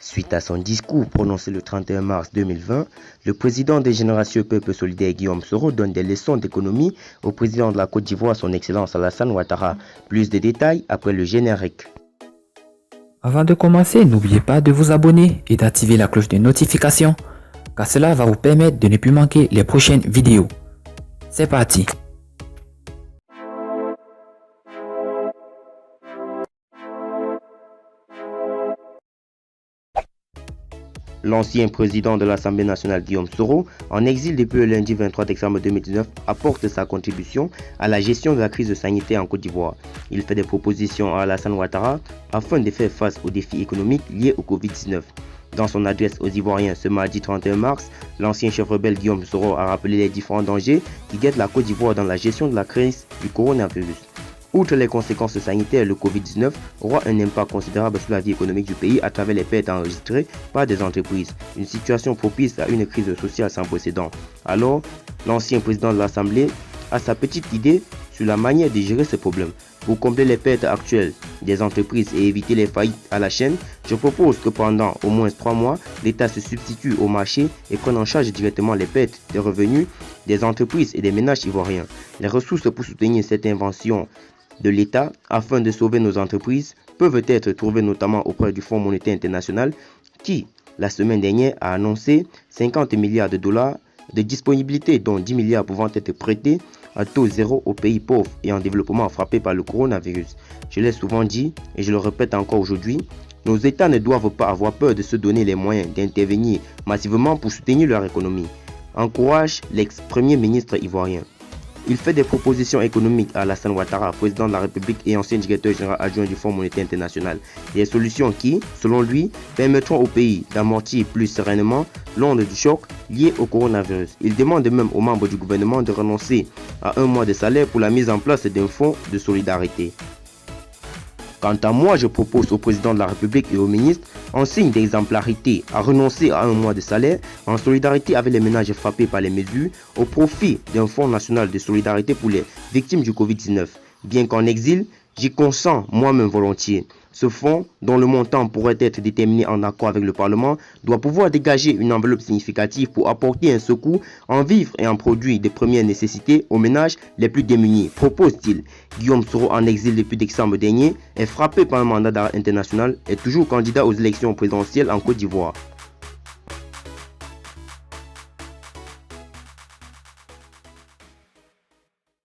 Suite à son discours prononcé le 31 mars 2020, le président des Générations Peuple Solidaire Guillaume Soro donne des leçons d'économie au président de la Côte d'Ivoire, son Excellence Alassane Ouattara. Plus de détails après le générique. Avant de commencer, n'oubliez pas de vous abonner et d'activer la cloche de notification, car cela va vous permettre de ne plus manquer les prochaines vidéos. C'est parti! L'ancien président de l'Assemblée nationale Guillaume Soro, en exil depuis le lundi 23 décembre 2019, apporte sa contribution à la gestion de la crise sanitaire en Côte d'Ivoire. Il fait des propositions à Alassane Ouattara afin de faire face aux défis économiques liés au Covid-19. Dans son adresse aux Ivoiriens ce mardi 31 mars, l'ancien chef rebelle Guillaume Soro a rappelé les différents dangers qui guettent la Côte d'Ivoire dans la gestion de la crise du coronavirus. Outre les conséquences sanitaires, le Covid-19 aura un impact considérable sur la vie économique du pays à travers les pertes enregistrées par des entreprises, une situation propice à une crise sociale sans précédent. Alors, l'ancien président de l'Assemblée a sa petite idée sur la manière de gérer ce problème. Pour combler les pertes actuelles des entreprises et éviter les faillites à la chaîne, je propose que pendant au moins 3 mois, l'État se substitue au marché et prenne en charge directement les pertes des revenus des entreprises et des ménages ivoiriens. Les ressources pour soutenir cette invention de l'État afin de sauver nos entreprises peuvent être trouvées notamment auprès du Fonds monétaire international qui, la semaine dernière, a annoncé 50 milliards de dollars de disponibilité, dont 10 milliards pouvant être prêtés à taux zéro aux pays pauvres et en développement frappés par le coronavirus. Je l'ai souvent dit et je le répète encore aujourd'hui, nos États ne doivent pas avoir peur de se donner les moyens d'intervenir massivement pour soutenir leur économie, encourage l'ex-premier ministre ivoirien. Il fait des propositions économiques à Alassane Ouattara, président de la République et ancien directeur général adjoint du Fonds monétaire international. Des solutions qui, selon lui, permettront au pays d'amortir plus sereinement l'onde du choc lié au coronavirus. Il demande même aux membres du gouvernement de renoncer à 1 mois de salaire pour la mise en place d'un fonds de solidarité. Quant à moi, je propose au président de la République et au ministre, en signe d'exemplarité, à renoncer à 1 mois de salaire en solidarité avec les ménages frappés par les mesures au profit d'un fonds national de solidarité pour les victimes du Covid-19. Bien qu'en exil, j'y consens moi-même volontiers. Ce fonds, dont le montant pourrait être déterminé en accord avec le Parlement, doit pouvoir dégager une enveloppe significative pour apporter un secours en vivres et en produits de première nécessité aux ménages les plus démunis, propose-t-il. Guillaume Soro, en exil depuis décembre dernier, est frappé par un mandat d'arrêt international et toujours candidat aux élections présidentielles en Côte d'Ivoire.